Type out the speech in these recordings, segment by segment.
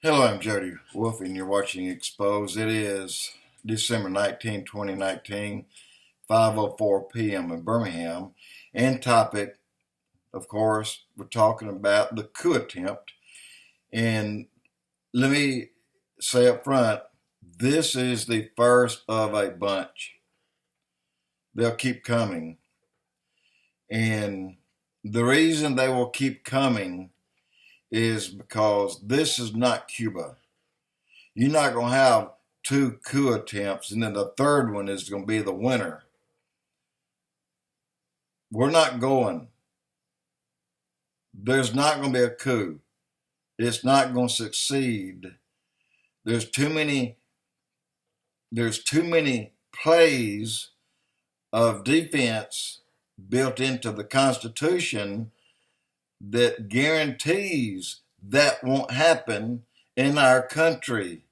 Hello, I'm Jody, Wolfe, and you're watching Expoz. It is December 19, 2019, 5:04 p.m. in Birmingham. And topic, of course, we're talking about the coup attempt. And let me say up front, this is the first of a bunch. They'll keep coming. And the reason they will keep coming is because this is not Cuba. You're not going to have two coup attempts and then the third one is going to be the winner. We're not going. There's not going to be a coup. It's not going to succeed. There's too many plays of defense built into the Constitution that guarantees that won't happen in our country.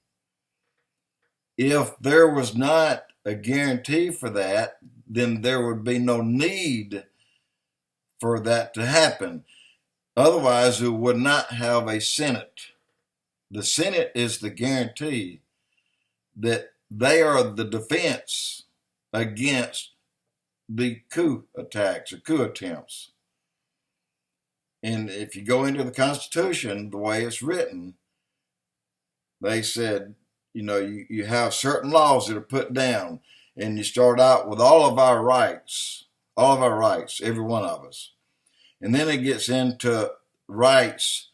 If there was not a guarantee for that, then there would be no need for that to happen. Otherwise, we would not have a Senate. The Senate is the guarantee that they are the defense against the coup attacks or coup attempts. And if you go into the Constitution, the way it's written, they said, you have certain laws that are put down, and you start out with all of our rights, every one of us. And then it gets into rights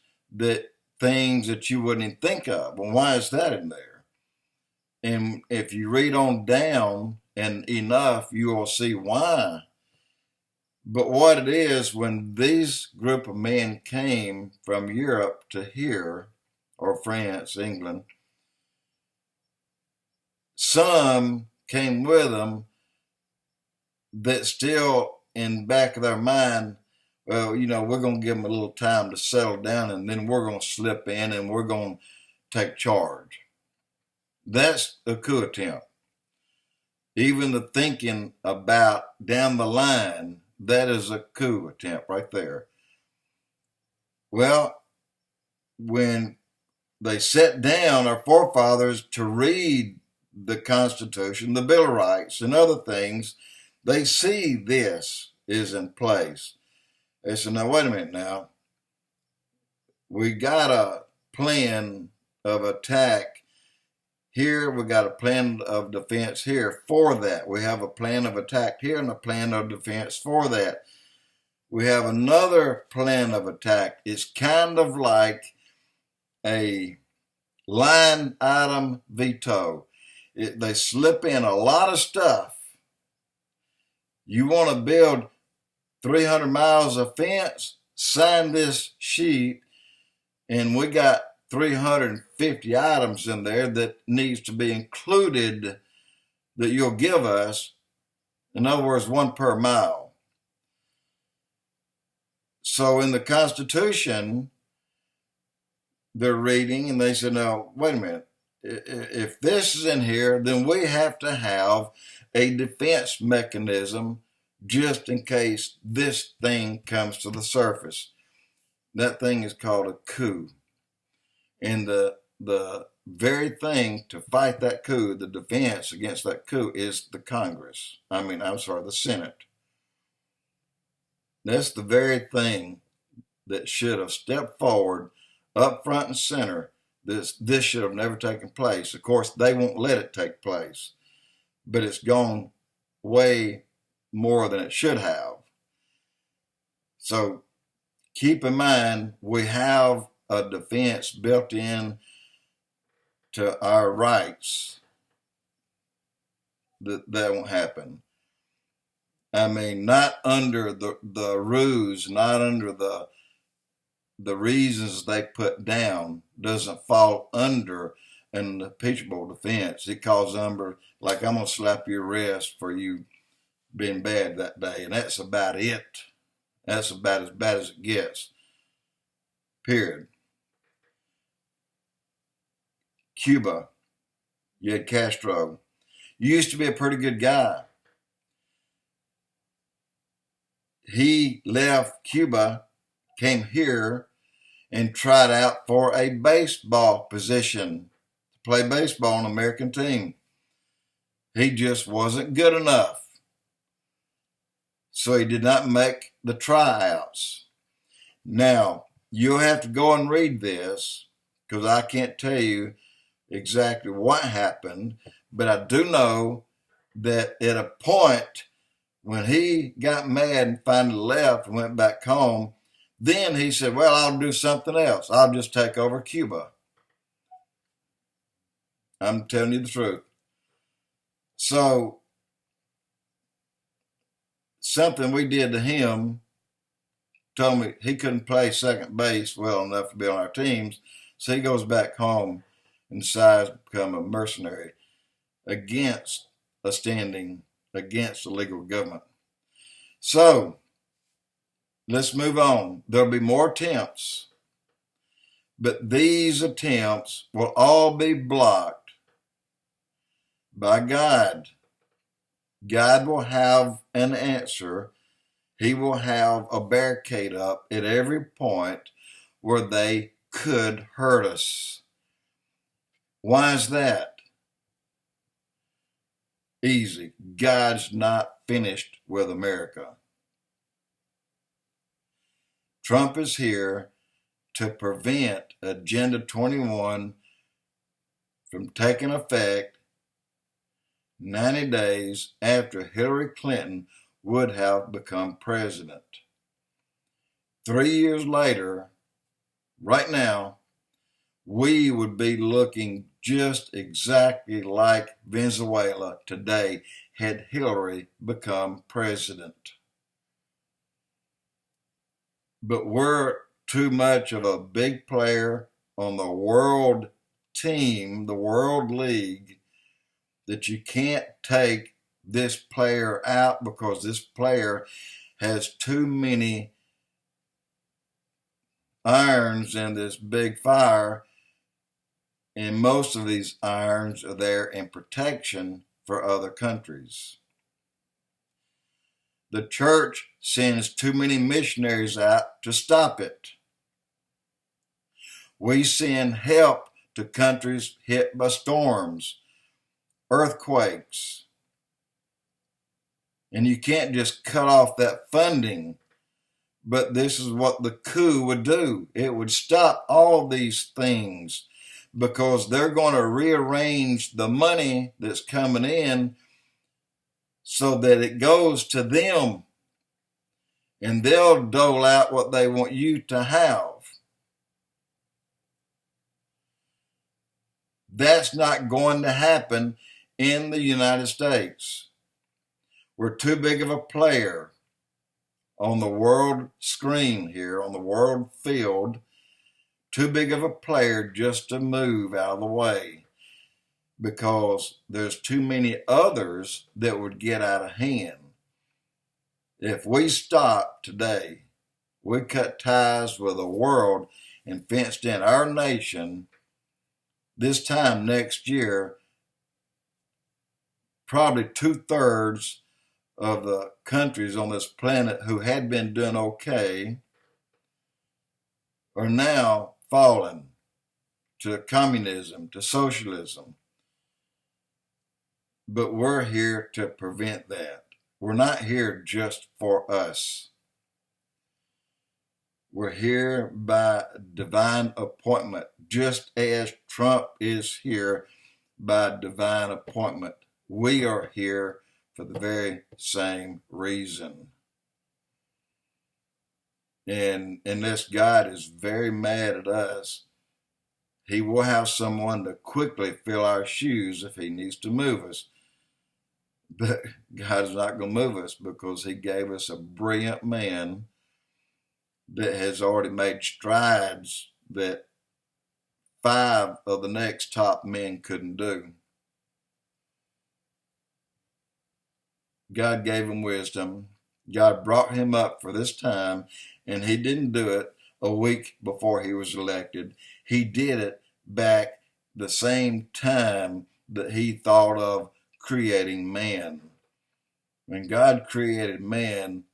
things that you wouldn't even think of. Well, why is that in there? And if you read on down and enough, you will see why. But what it is, when these group of men came from Europe to here, or France, England, some came with them that still in the back of their mind, well, we're going to give them a little time to settle down and then we're going to slip in and we're going to take charge. That's a coup attempt. Even the thinking about down the line, that is a coup attempt right there. Well, when they sat down, our forefathers, to read the Constitution, the Bill of Rights, and other things, they see this is in place. They said, now, wait a minute now. We got a plan of attack here. We got a plan of defense here for that. We have a plan of attack here and a plan of defense for that. We have another plan of attack. It's kind of like a line item veto. They slip in a lot of stuff. You want to build 300 miles of fence? Sign this sheet, and we got 350 items in there that needs to be included that you'll give us. In other words, one per mile. So in the Constitution, they're reading and they said, no, wait a minute. If this is in here, then we have to have a defense mechanism just in case this thing comes to the surface. That thing is called a coup. And the very thing to fight that coup, the defense against that coup, is the the Senate. That's the very thing that should have stepped forward up front and center. This should have never taken place. Of course, they won't let it take place, but it's gone way more than it should have. So keep in mind, we have a defense built in to our rights. That won't happen. Not under the ruse, not under the reasons they put down, doesn't fall under an impeachable defense. It calls under, like, I'm going to slap your wrist for you being bad that day, and that's about it. That's about as bad as it gets. Period. Cuba, you had Castro. You used to be a pretty good guy. He left Cuba, came here, and tried out for a baseball position to play baseball on an American team. He just wasn't good enough. So he did not make the tryouts. Now, you'll have to go and read this because I can't tell you exactly what happened, but I do know that at a point when he got mad and finally left and went back home, then he said, well, I'll do something else. I'll just take over Cuba. I'm telling you the truth. So something we did to him told me he couldn't play second base well enough to be on our teams. So he goes back home and decides to become a mercenary against a standing against the legal government. So let's move on. There'll be more attempts, but these attempts will all be blocked by God. God will have an answer. He will have a barricade up at every point where they could hurt us. Why is that? Easy. God's not finished with America. Trump is here to prevent Agenda 21 from taking effect 90 days after Hillary Clinton would have become president. 3 years later, right now, we would be looking just exactly like Venezuela today had Hillary become president. But we're too much of a big player on the world team, the world league, that you can't take this player out because this player has too many irons in this big fire, and most of these irons are there in protection for other countries. The church sends too many missionaries out to stop it. We send help to countries hit by storms, earthquakes, and you can't just cut off that funding. But this is what the coup would do. It would stop all these things because they're going to rearrange the money that's coming in so that it goes to them, and they'll dole out what they want you to have. That's not going to happen in the United States. We're too big of a player on the world screen here, on the world field, too big of a player just to move out of the way because there's too many others that would get out of hand. If we stop today, we cut ties with the world and fenced in our nation, this time next year, probably 2/3 of the countries on this planet who had been doing okay are now falling to communism, to socialism. But we're here to prevent that. We're not here just for us. We're here by divine appointment, just as Trump is here by divine appointment. We are here for the very same reason. And unless God is very mad at us, he will have someone to quickly fill our shoes if he needs to move us. But God is not going to move us because he gave us a brilliant man that has already made strides that 5 of the next top men couldn't do. God gave him wisdom. God brought him up for this time, and he didn't do it a week before he was elected. He did it back the same time that he thought of creating man. When God created man,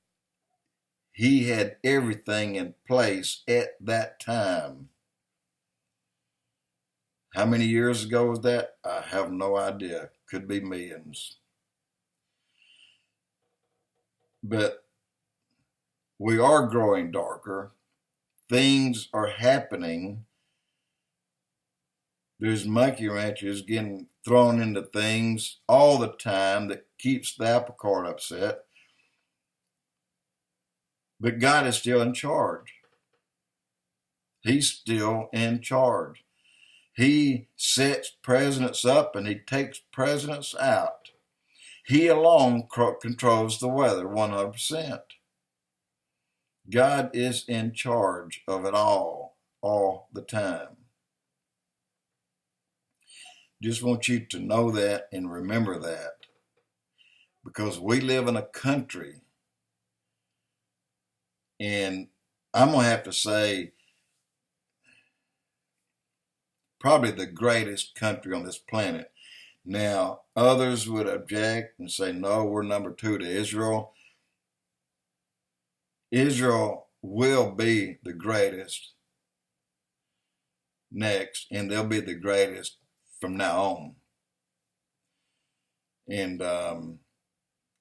he had everything in place at that time. How many years ago was that? I have no idea. Could be millions. But we are growing darker. Things are happening. There's monkey wrenches getting thrown into things all the time that keeps the apple cart upset. But God is still in charge. He's still in charge. He sets presidents up and he takes presidents out. He alone controls the weather 100%. God is in charge of it all the time. Just want you to know that and remember that, because we live in a country, and I'm going to have to say probably the greatest country on this planet. Now, others would object and say, no, we're number 2 to Israel. Israel will be the greatest next, and they'll be the greatest from now on. And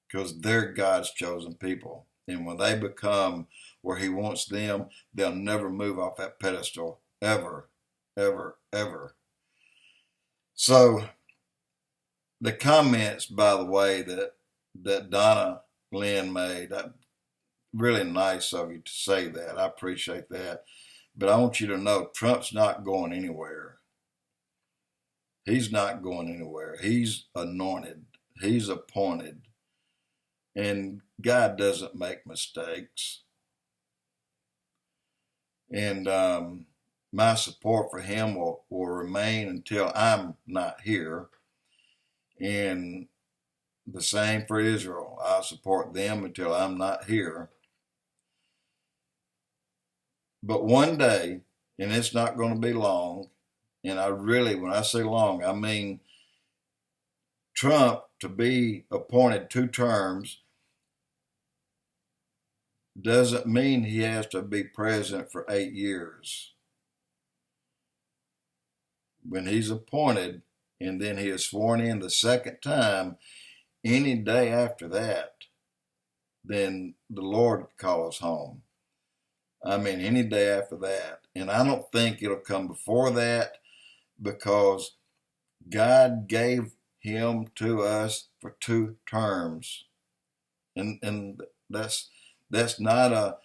because they're God's chosen people. And when they become where he wants them, they'll never move off that pedestal, ever, ever, ever. So the comments, by the way, that Donna Lynn made, really nice of you to say that. I appreciate that. But I want you to know, Trump's not going anywhere. He's not going anywhere. He's anointed. He's appointed. And God doesn't make mistakes. And my support for him will remain until I'm not here. And the same for Israel. I'll support them until I'm not here. But one day, and it's not going to be long, and when I say long, I mean Trump to be appointed 2 terms doesn't mean he has to be president for 8 years. When he's appointed and then he is sworn in the second time, any day after that, then the Lord call us home. I mean, any day after that. And I don't think it'll come before that, because God gave him to us for 2 terms. And that's not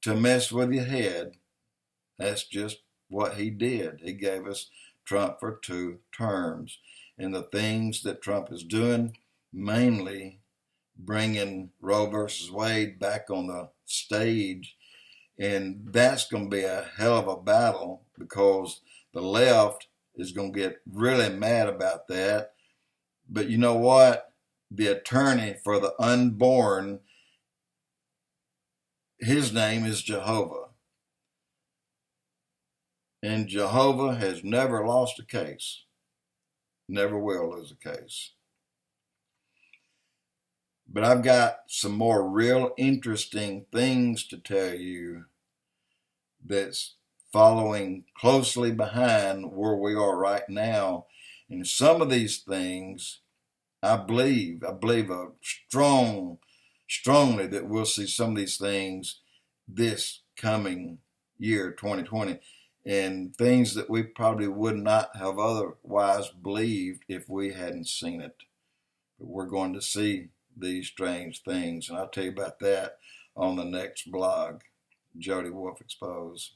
to mess with your head. That's just what he did. He gave us Trump for 2 terms. And the things that Trump is doing, mainly bringing Roe versus Wade back on the stage, and that's going to be a hell of a battle, because the left is going to get really mad about that. But you know what? The attorney for the unborn, his name is Jehovah. And Jehovah has never lost a case. Never will lose a case. But I've got some more real interesting things to tell you that's following closely behind where we are right now. And some of these things, I believe strongly that we'll see some of these things this coming year, 2020, and things that we probably would not have otherwise believed if we hadn't seen it. But we're going to see these strange things, and I'll tell you about that on the next blog. Jody, Wolfe, Expoz.